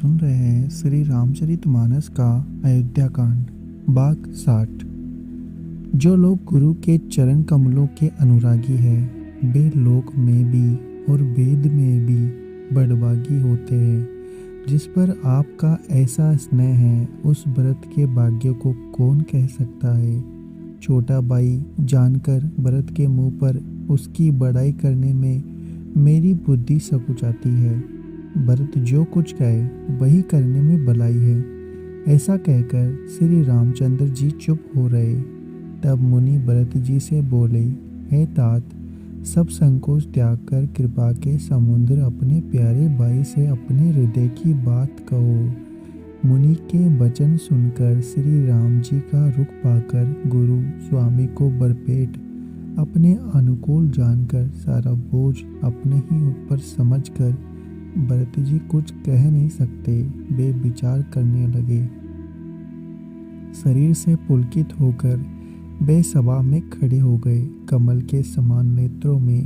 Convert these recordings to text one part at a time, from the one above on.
सुन रहे हैं श्री रामचरितमानस का अयोध्या कांड भाग 60। जो लोग गुरु के चरण कमलों के अनुरागी हैं, वे लोक में भी और वेद में भी बड़भागी होते हैं। जिस पर आपका ऐसा स्नेह है, उस व्रत के भाग्य को कौन कह सकता है। छोटा भाई जानकर भरत के मुंह पर उसकी बड़ाई करने में मेरी बुद्धि सकुचाती है। भरत जो कुछ कहे वही करने में भलाई है। ऐसा कहकर श्री रामचंद्र जी चुप हो रहे। तब मुनि भरत जी से बोले, हे तात, सब संकोच त्याग कर कृपा के समुद्र अपने प्यारे भाई से अपने हृदय की बात कहो। मुनि के वचन सुनकर श्री राम जी का रुख पाकर गुरु स्वामी को भरपेट अपने अनुकूल जानकर सारा बोझ अपने ही ऊपर समझकर भरत जी कुछ कह नहीं सकते। वे विचार करने लगे। शरीर से पुलकित होकर वे सभा में खड़े हो गए। कमल के समान नेत्रों में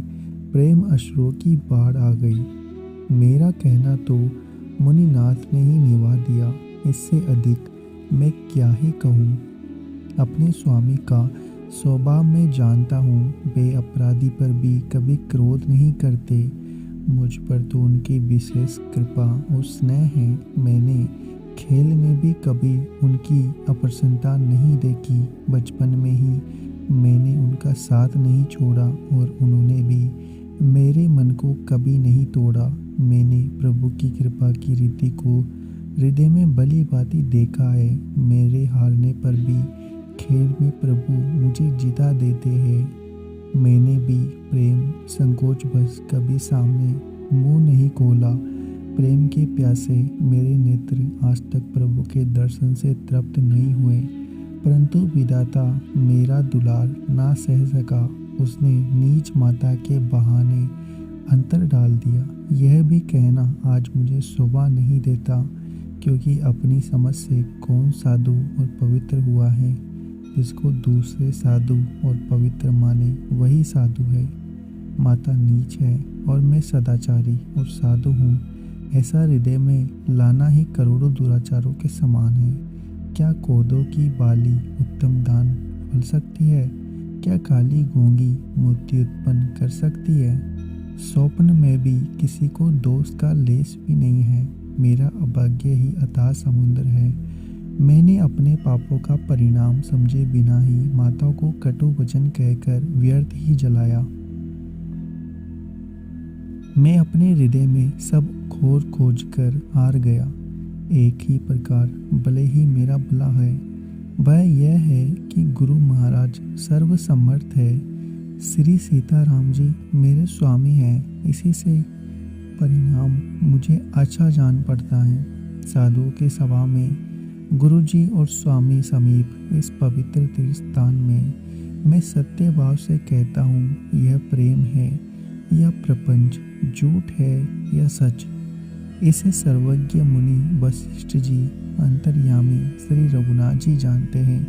प्रेम अश्रुओं की बाढ़ आ गई। मेरा कहना तो मुनिनाथ ने ही निभा दिया। इससे अधिक मैं क्या ही कहूँ। अपने स्वामी का स्वभाव मैं जानता हूँ। वे अपराधी पर भी कभी क्रोध नहीं करते। मुझ पर तो उनकी विशेष कृपा और स्नेह है। मैंने खेल में भी कभी उनकी अप्रसन्नता नहीं देखी। बचपन में ही मैंने उनका साथ नहीं छोड़ा और उन्होंने भी मेरे मन को कभी नहीं तोड़ा। मैंने प्रभु की कृपा की रीति को हृदय में भली भांति देखा है। मेरे हारने पर भी खेल में प्रभु मुझे जिता देते हैं। मैंने भी प्रेम संकोच बस कभी सामने मुंह नहीं खोला। प्रेम के प्यासे मेरे नेत्र आज तक प्रभु के दर्शन से तृप्त नहीं हुए, परंतु विधाता मेरा दुलार ना सह सका। उसने नीच माता के बहाने अंतर डाल दिया। यह भी कहना आज मुझे शोभा नहीं देता, क्योंकि अपनी समझ से कौन साधु और पवित्र हुआ है। जिसको दूसरे साधु और पवित्र माने वही साधु है। माता नीच है और मैं सदाचारी और साधु हूँ। ऐसा हृदय में लाना ही करोड़ों दुराचारों के समान है। क्या कोदों की बाली उत्तम दान फल सकती है? क्या काली गूंगी मूर्ति उत्पन्न कर सकती है? स्वप्न में भी किसी को दोष का लेस भी नहीं है। मेरा अभाग्य ही अथाह समुद्र है। मैंने अपने पापों का परिणाम समझे बिना ही माता को कटु वचन कहकर व्यर्थ ही जलाया। मैं अपने हृदय में सब खोज कर हार गया। एक ही प्रकार भले ही मेरा भला है, वह यह है कि गुरु महाराज सर्वसमर्थ है। श्री सीताराम जी मेरे स्वामी हैं। इसी से परिणाम मुझे अच्छा जान पड़ता है। साधुओं के सभा में गुरु जी और स्वामी समीप इस पवित्र तीर्थ स्थान में मैं सत्य भाव से कहता हूँ, यह प्रेम है या प्रपंच, झूठ है या सच, इसे सर्वज्ञ मुनि वशिष्ठ जी, अंतर्यामी श्री रघुनाथ जी जानते हैं।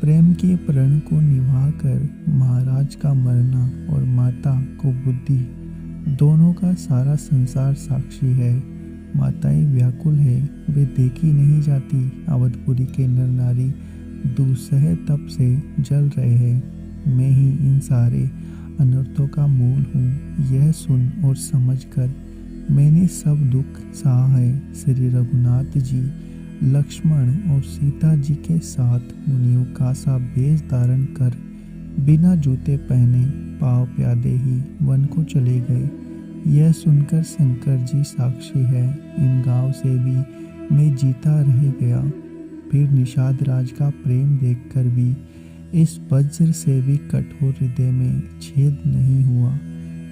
प्रेम के प्रण को निभा कर महाराज का मरना और माता को बुद्धि, दोनों का सारा संसार साक्षी है। माताएं व्याकुल है, वे देखी नहीं जाती। अवधपुरी के नर नारी दुस्सह तप से जल रहे हैं। मैं ही इन सारे अनर्थों का मूल हूँ। यह सुन और समझकर मैंने सब दुख सहा है। श्री रघुनाथ जी लक्ष्मण और सीता जी के साथ मुनियों का सा वेश धारण कर बिना जूते पहने पाँव प्यादे ही वन को चले गए। यह सुनकर शंकर जी साक्षी है। इन गांव से भी मैं जीता रह गया। फिर निषाद राज का प्रेम देखकर भी इस वज्र से भी कठोर हृदय में छेद नहीं हुआ।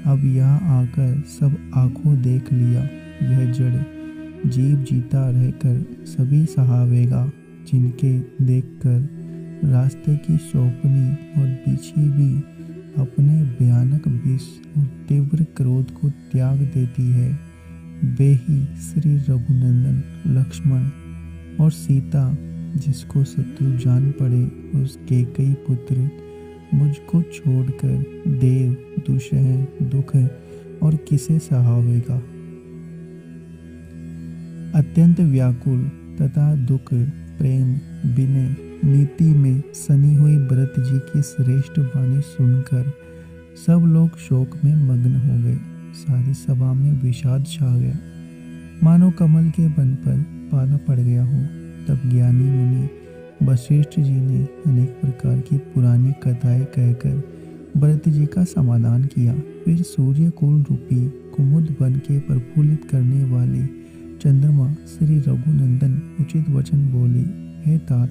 अब यहाँ आकर सब आंखों देख लिया। यह जड़ जीव जीता रहकर सभी सहावेगा, जिनके देखकर रास्ते की शोकनी और बिछी भी अपने भयानक विष और तीव्र क्रोध को त्याग देती है। वे ही श्री रघुनंदन लक्ष्मण और सीता, जिसको शत्रु जान पड़े उसके कई पुत्र मुझको छोड़कर देव दुष्ह दुख और किसे सहावेगा। अत्यंत व्याकुल तथा दुख, प्रेम, विनय, नीति में सनी हुई भरत जी की श्रेष्ठ वाणी सुनकर सब लोग शोक में मग्न हो गए। सारी सभा में विषाद छा गया, मानो कमल के वन पर पाला पड़ गया हो। तब ज्ञानी मुनि वशिष्ठ जी ने अनेक प्रकार की पुरानी कथाएं कहकर भरत जी का समाधान किया। फिर सूर्य कुल रूपी कुमुद वन के प्रफुल्लित करने वाले चंद्रमा श्री रघुनंदन उचित वचन बोले, हे तात,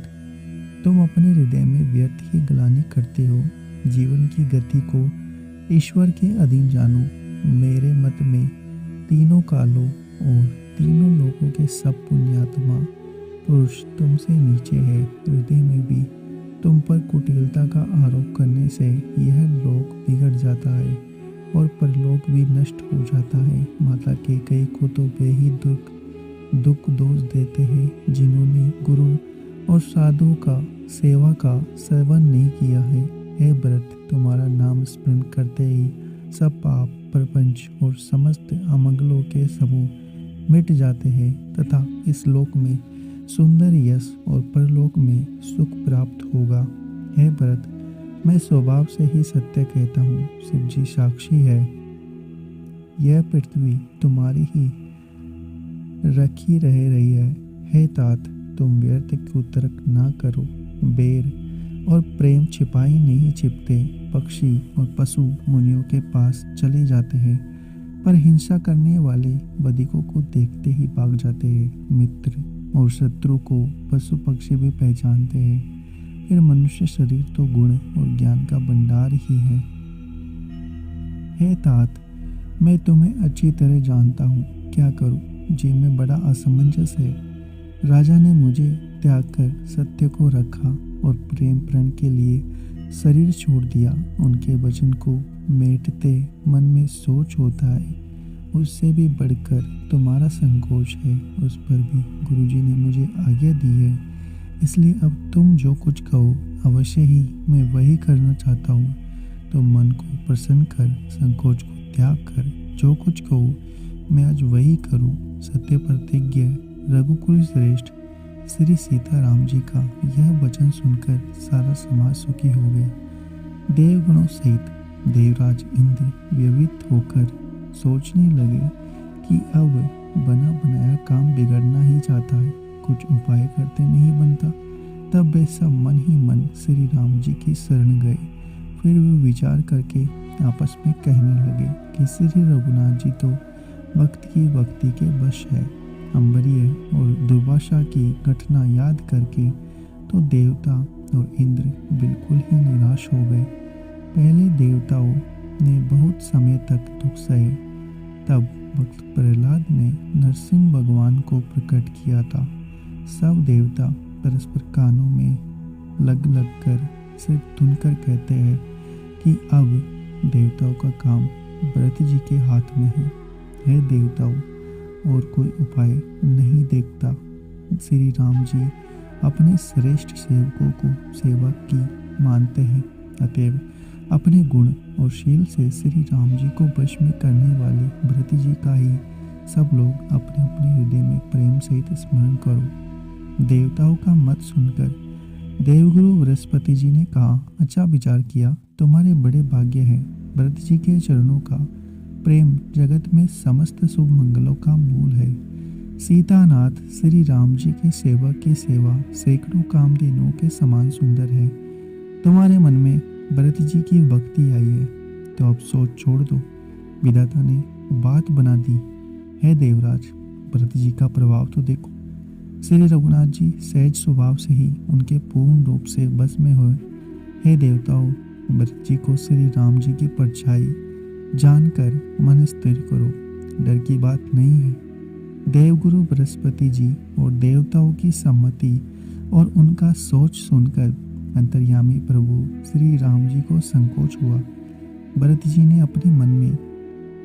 तुम अपने हृदय में व्यर्थ ही ग्लानि करते हो। जीवन की गति को ईश्वर के अधीन जानो। मेरे मत में तीनों कालों और तीनों लोगों के सब पुण्यात्मा पुरुष तुमसे नीचे है। हृदय में भी तुम पर कुटिलता का आरोप करने से यह लोक बिगड़ जाता है और परलोक भी नष्ट हो जाता है। माता कैकेयी को तो वे ही दुख दोष देते हैं जिन्होंने गुरु और साधु का सेवा का सेवन नहीं किया है। हे भरत, तुम्हारा नाम स्मरण करते ही सब पाप, प्रपंच और समस्त अमंगलों के समूह मिट जाते हैं तथा इस लोक में सुंदर यश और परलोक में सुख प्राप्त होगा। हे भरत, मैं स्वभाव से ही सत्य कहता हूँ, शिव जी साक्षी है। यह पृथ्वी तुम्हारी ही रखी रह रही है। हे तात, तुम व्यर्थ को तर्क ना करो। बेर और प्रेम छिपाई नहीं छिपते। पक्षी और पशु मुनियों के पास चले जाते हैं, पर हिंसा करने वाले बदिकों को देखते ही भाग जाते हैं। मित्र और शत्रु को पशु पक्षी भी पहचानते हैं। फिर मनुष्य शरीर तो गुण और ज्ञान का भंडार ही है। हे तात, मैं तुम्हें अच्छी तरह जानता हूँ, क्या करूँ? जी में बड़ा असमंजस है। राजा ने मुझे त्याग कर सत्य को रखा और प्रेम प्रण के लिए शरीर छोड़ दिया। उनके वचन को मेटते मन में सोच होता है, उससे भी बढ़कर तुम्हारा संकोच है। उस पर भी गुरुजी ने मुझे आज्ञा दी है, इसलिए अब तुम जो कुछ कहो अवश्य ही मैं वही करना चाहता हूँ। तो मन को प्रसन्न कर, संकोच को त्याग कर जो कुछ कहो मैं आज वही करूँ। सत्य प्रतिज्ञ रघुकुल श्रेष्ठ श्री सीताराम जी का यह वचन सुनकर सारा समाज सुखी हो गया। देवगणों सहित देवराज इंद्र व्यवित होकर सोचने लगे कि अब बना बनाया काम बिगड़ना ही चाहता है, कुछ उपाय करते नहीं बनता। तब वे सब मन ही मन श्री राम जी की शरण गए। फिर वे विचार करके आपस में कहने लगे कि श्री रघुनाथ जी तो भक्ति के वश है। अंबरीय और दुर्वासा की घटना याद करके तो देवता और इंद्र बिल्कुल ही निराश हो गए। पहले देवताओं ने बहुत समय तक दुख सहे, तब भक्त प्रहलाद ने नरसिंह भगवान को प्रकट किया था। सब देवता परस्पर कानों में लग कर सिर धुनकर कहते हैं कि अब देवताओं का काम भरत जी के हाथ में है। हे देवताओं, और कोई उपाय नहीं देखता। श्री राम जी अपने श्रेष्ठ सेवकों को सेवा की मानते हैं, अतएव अपने गुण और शील से श्री राम जी को वश में करने वाले भरत जी का ही सब लोग अपने अपने हृदय में प्रेम सहित स्मरण करो। देवताओं का मत सुनकर देवगुरु बृहस्पति जी ने कहा, अच्छा विचार किया, तुम्हारे बड़े भाग्य हैं। भरत जी के चरणों का प्रेम जगत में समस्त शुभ मंगलों का मूल है। सीतानाथ श्री राम जी के सेवक की सेवा सैकड़ों कामधेनुओं के समान सुंदर है। तुम्हारे मन में भरत जी की भक्ति आई है तो अब सोच छोड़ दो, विधाता ने बात बना दी है। देवराज, भरत जी का प्रभाव तो देखो। श्री रघुनाथ जी सहज स्वभाव से ही उनके पूर्ण रूप से बस में हुए। हे देवताओं, भरत जी को श्री राम जी की परछाई जानकर मन स्थिर करो, डर की बात नहीं है। देवगुरु बृहस्पति जी और देवताओं की सम्मति और उनका सोच सुनकर अंतर्यामी प्रभु श्री राम जी को संकोच हुआ। भरत जी ने अपने मन में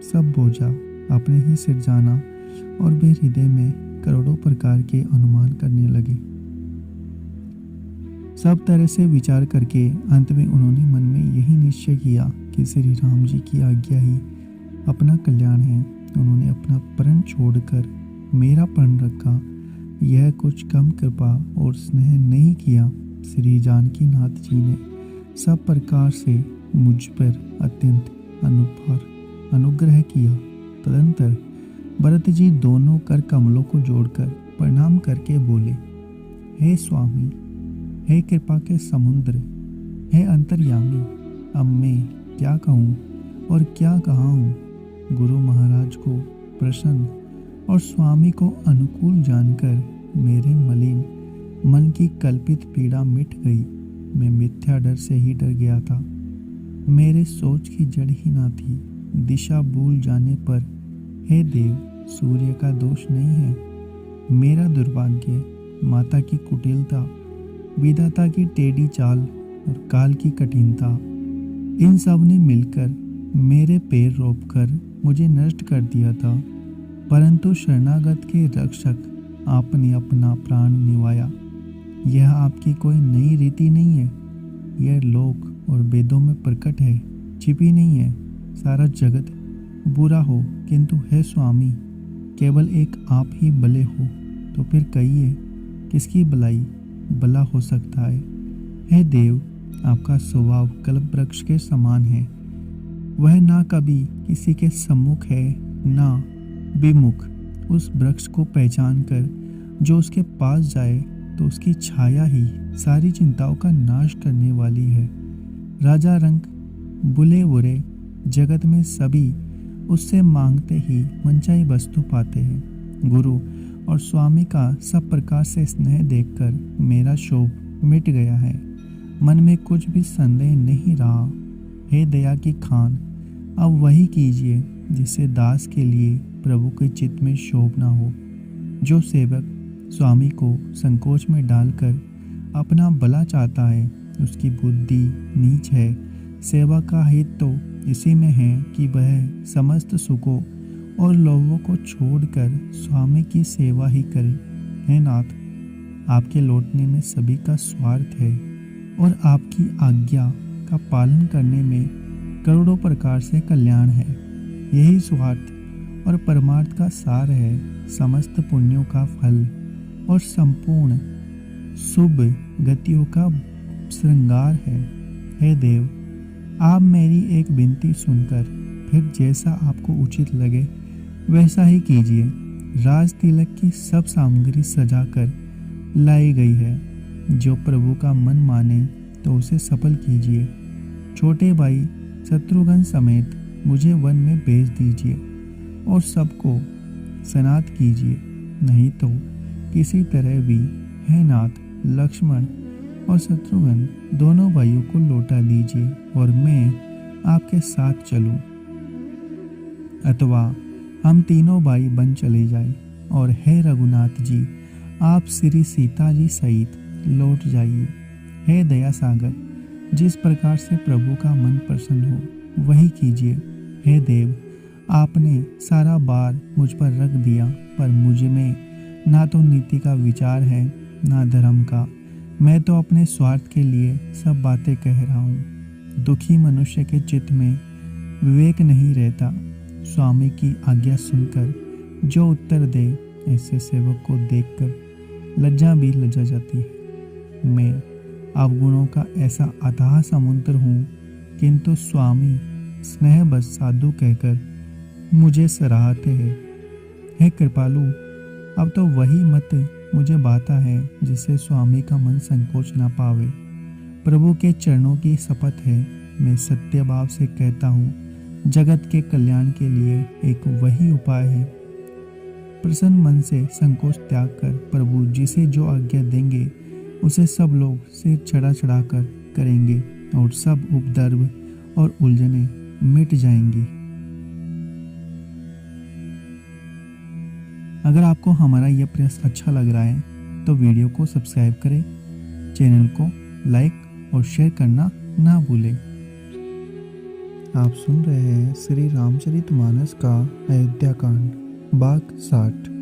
सब बोझा अपने ही सिर जाना और वे हृदय में करोड़ों प्रकार के अनुमान करने लगे। सब तरह से विचार करके अंत में उन्होंने मन में यही निश्चय किया कि श्री राम जी की आज्ञा ही अपना कल्याण है। उन्होंने अपना प्रण छोड़कर मेरा प्रण रखा, यह कुछ कम कृपा और स्नेह नहीं किया। श्री जानकी नाथ जी ने सब प्रकार से मुझ पर अत्यंत अनुग्रह किया। तदंतर भरत जी दोनों कर कमलों को जोड़कर प्रणाम करके बोले, हे स्वामी, हे कृपा के समुद्र, हे अंतर्यामी, अब मैं क्या कहूँ और क्या कहा हूँ। गुरु महाराज को प्रसन्न और स्वामी को अनुकूल जानकर मेरे मलिन मन की कल्पित पीड़ा मिट गई। मैं मिथ्या डर से ही डर गया था। मेरे सोच की जड़ ही ना थी। दिशा भूल जाने पर हे देव, सूर्य का दोष नहीं है। मेरा दुर्भाग्य, माता की कुटिलता, विधाता की टेढ़ी चाल और काल की कठिनता, इन सब ने मिलकर मेरे पैर रोककर मुझे नष्ट कर दिया था। परंतु शरणागत के रक्षक आपने अपना प्राण निभाया। यह आपकी कोई नई रीति नहीं है, यह लोक और वेदों में प्रकट है, छिपी नहीं है। सारा जगत बुरा हो, किंतु हे स्वामी, केवल एक आप ही भले हो, तो फिर कहिए किसकी भलाई भला हो सकता है। हे देव, आपका स्वभाव कल्प वृक्ष के समान है। वह ना कभी किसी के सम्मुख है, ना विमुख। उस वृक्ष को पहचान कर जो उसके पास जाए तो उसकी छाया ही सारी चिंताओं का नाश करने वाली है। राजा रंक, बुले बुरे, जगत में सभी उससे मांगते ही मनचाही वस्तु पाते हैं। गुरु और स्वामी का सब प्रकार से स्नेह देखकर मेरा शोभ मिट गया है। मन में कुछ भी संदेह नहीं रहा। हे दया की खान, अब वही कीजिए जिससे दास के लिए प्रभु के चित्त में शोभ ना हो। जो सेवक स्वामी को संकोच में डालकर अपना भला चाहता है, उसकी बुद्धि नीच है। सेवा का हित तो इसी में है कि वह समस्त सुखों और लोभों को छोड़कर स्वामी की सेवा ही करे। हे नाथ, आपके लौटने में सभी का स्वार्थ है और आपकी आज्ञा का पालन करने में करोड़ों प्रकार से कल्याण है। यही स्वार्थ और परमार्थ का सार है, समस्त पुण्यों का फल और संपूर्ण शुभ गतियों का श्रृंगार है। हे देव, आप मेरी एक विनती सुनकर फिर जैसा आपको उचित लगे वैसा ही कीजिए। राज तिलक की सब सामग्री सजाकर लाई गई है। जो प्रभु का मन माने तो उसे सफल कीजिए। छोटे भाई शत्रुघ्न समेत मुझे वन में भेज दीजिए और सबको सनात कीजिए, नहीं तो किसी तरह भी हे नाथ, लक्ष्मण और शत्रुघ्न दोनों भाइयों को लौटा दीजिए और मैं आपके साथ चलूं। अथवा हम तीनों भाई बन चले जाएं और हे रघुनाथ जी, आप श्री सीता जी सहित लौट जाइए। हे दया सागर, जिस प्रकार से प्रभु का मन प्रसन्न हो वही कीजिए। हे देव, आपने सारा भार मुझ पर रख दिया, पर मुझ में ना तो नीति का विचार है ना धर्म का। मैं तो अपने स्वार्थ के लिए सब बातें कह रहा हूँ। दुखी मनुष्य के चित्त में विवेक नहीं रहता। स्वामी की आज्ञा सुनकर जो उत्तर दे, ऐसे सेवक को देखकर लज्जा भी लज्जा जाती है। मैं अवगुणों का ऐसा अथाह समुद्र हूँ, किंतु स्वामी स्नेह बस साधु कहकर मुझे सराहते हैं। हे कृपालु, अब तो वही मत मुझे बाता है जिससे स्वामी का मन संकोच ना पावे। प्रभु के चरणों की शपथ है, मैं सत्य भाव से कहता हूँ, जगत के कल्याण के लिए एक वही उपाय है। प्रसन्न मन से संकोच त्याग कर प्रभु जिसे जो आज्ञा देंगे उसे सब लोग सिर चढ़ा चढ़ा कर करेंगे और सब उपद्रव और उलझने मिट जाएंगी। अगर आपको हमारा यह प्रयास अच्छा लग रहा है तो वीडियो को सब्सक्राइब करें, चैनल को लाइक और शेयर करना ना भूलें। आप सुन रहे हैं श्री रामचरितमानस का अयोध्या कांड भाग 60।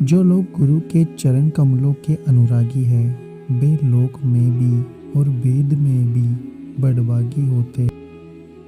जो लोग गुरु के चरण कमलों के अनुरागी हैं, वे लोक में भी और वेद में भी बड़भागी होते हैं।